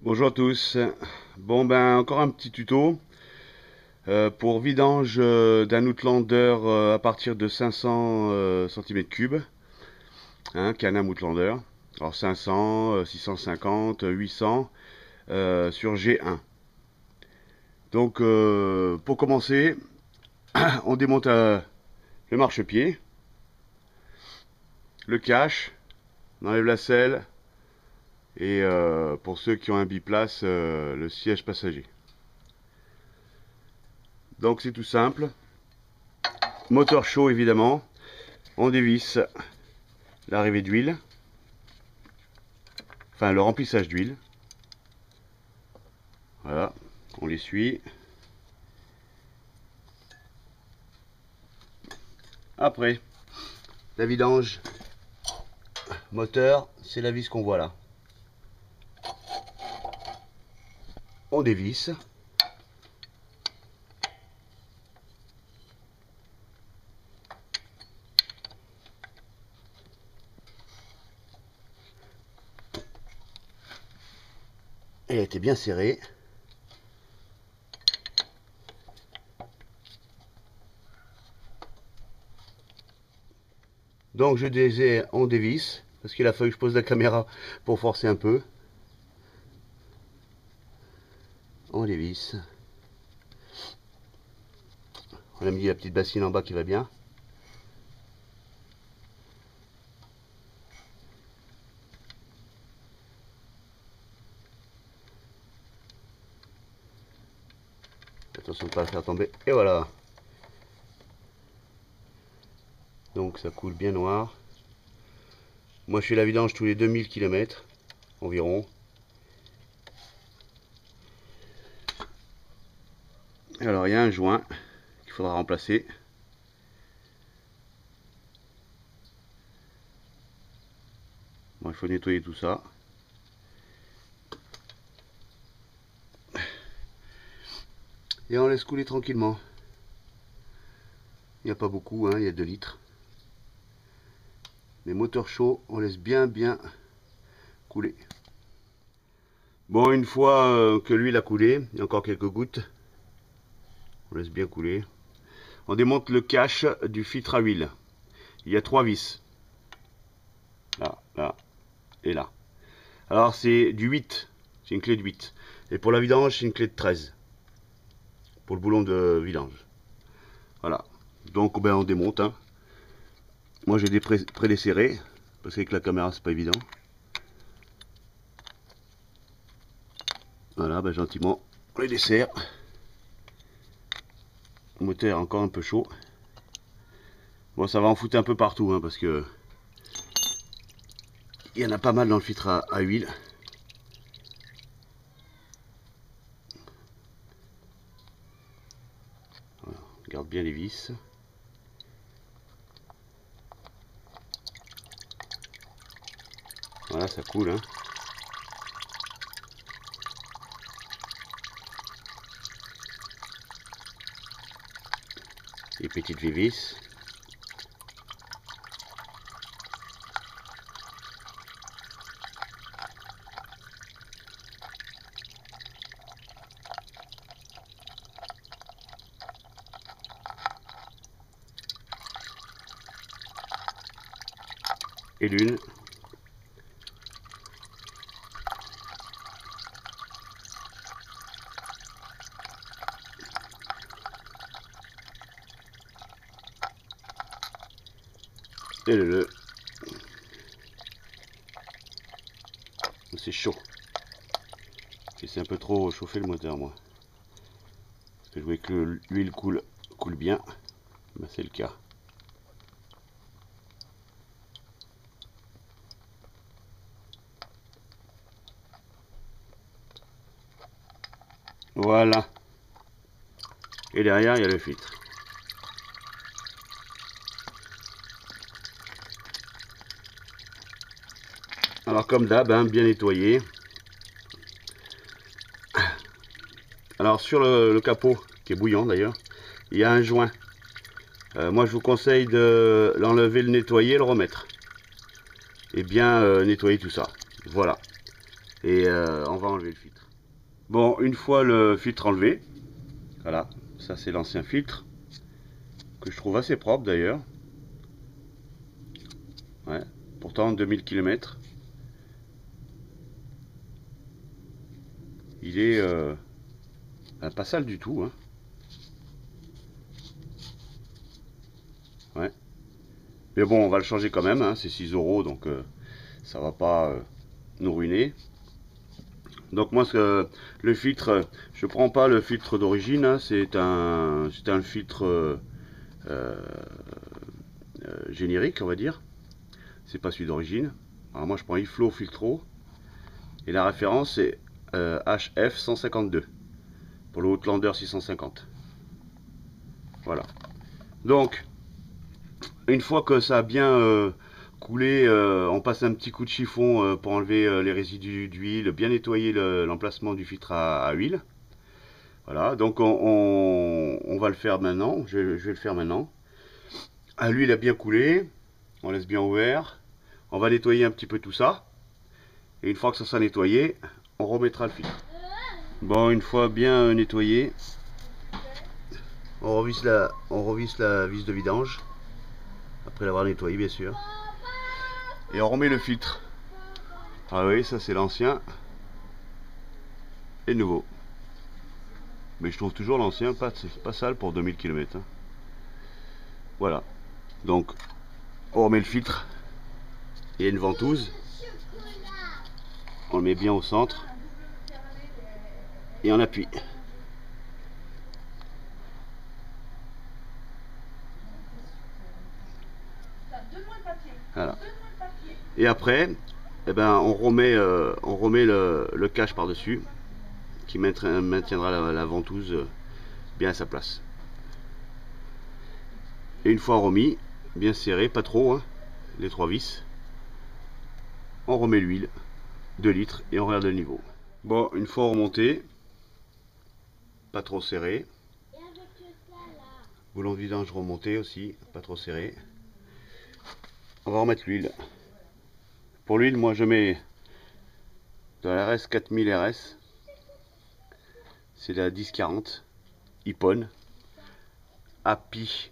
Bonjour à tous. Bon ben encore un petit tuto pour vidange d'un Outlander à partir de 500 cm3, Can-Am Outlander. Alors 500, 650, 800 sur G1. Donc pour commencer, on démonte le marchepied, le cache, on enlève la selle et pour ceux qui ont un biplace, le siège passager. Donc c'est tout simple. Moteur chaud évidemment. On dévisse l'arrivée d'huile. Enfin le remplissage d'huile. Voilà. On l'essuie. Après, la vidange moteur, c'est la vis qu'on voit là. On dévisse. Elle a été bien serrée. Donc on dévisse, parce qu'il a fallu que je pose la caméra pour forcer un peu. On dévisse. On a mis la petite bassine en bas qui va bien. Attention de ne pas la faire tomber. Et voilà. Donc ça coule bien noir. Moi je fais la vidange tous les 2000 km environ. Alors il y a un joint qu'il faudra remplacer. Bon, il faut nettoyer tout ça. Et on laisse couler tranquillement. Il n'y a pas beaucoup, il y a 2 litres. Mais moteur chaud, on laisse bien couler. Bon, une fois que l'huile a coulé, il y a encore quelques gouttes. On laisse bien couler. On démonte le cache du filtre à huile. Il y a 3 vis. Là, là et là. Alors c'est du 8. C'est une clé de 8. Et pour la vidange, c'est une clé de 13. Pour le boulon de vidange. Voilà. Donc ben, on démonte. Moi j'ai des prédesserrés. Parce qu'avec la caméra c'est pas évident. Voilà, ben, gentiment on les desserre. Le moteur est encore un peu chaud. Bon, ça va en foutre un peu partout, parce que il y en a pas mal dans le filtre à huile. Voilà, on garde bien les vis. Voilà, ça coule. Les petites vis. Et l'une. Et le. C'est chaud. C'est un peu trop chauffé le moteur, moi. Parce que je voulais que l'huile coule bien. Ben, c'est le cas. Voilà. Et derrière, il y a le filtre. Alors comme d'hab, bien nettoyé. Alors sur le capot, qui est bouillant d'ailleurs, il y a un joint. Moi je vous conseille de l'enlever, le nettoyer, le remettre. Et bien nettoyer tout ça. Voilà. Et on va enlever le filtre. Bon, une fois le filtre enlevé, voilà, ça c'est l'ancien filtre, que je trouve assez propre d'ailleurs. Ouais, pourtant 2000 km. Il est pas sale du tout, hein. Ouais. Mais bon, on va le changer quand même, hein, c'est 6 €, donc ça va pas nous ruiner. Donc moi, le filtre, je prends pas le filtre d'origine, hein, c'est un filtre générique, on va dire. C'est pas celui d'origine. Alors moi, je prends iFlow Filtro, et la référence c'est HF 152 pour le Outlander 650. Voilà. Donc, une fois que ça a bien coulé, on passe un petit coup de chiffon pour enlever les résidus d'huile, bien nettoyer l'emplacement du filtre à huile. Voilà, donc on va le faire maintenant, je vais le faire maintenant. L'huile a bien coulé, on laisse bien ouvert. On va nettoyer un petit peu tout ça. Et une fois que ça sera nettoyé, on remettra le filtre. Bon, une fois bien nettoyé, on revisse la vis de vidange. Après l'avoir nettoyé, bien sûr. Et on remet le filtre. Ah oui, ça c'est l'ancien et le nouveau. Mais je trouve toujours l'ancien pas sale pour 2000 km. Hein. Voilà. Donc, on remet le filtre. Il y a une ventouse. On le met bien au centre. Et on appuie. Voilà. Et après, eh ben, on remet le cache par-dessus, qui maintiendra la ventouse bien à sa place. Et une fois remis, bien serré, pas trop, hein, les 3 vis, on remet l'huile, 2 litres, et on regarde le niveau. Bon, une fois remonté, pas trop serré. Boulon de vidange remonté aussi, pas trop serré. On va remettre l'huile. Pour l'huile, moi je mets de la RS 4000 RS. C'est la 1040 Ippon API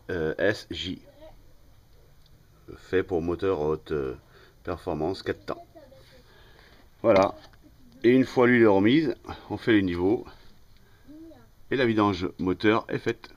SJ. Fait pour moteur haute performance 4 temps. Voilà. Et une fois l'huile remise, on fait les niveaux. Et la vidange moteur est faite.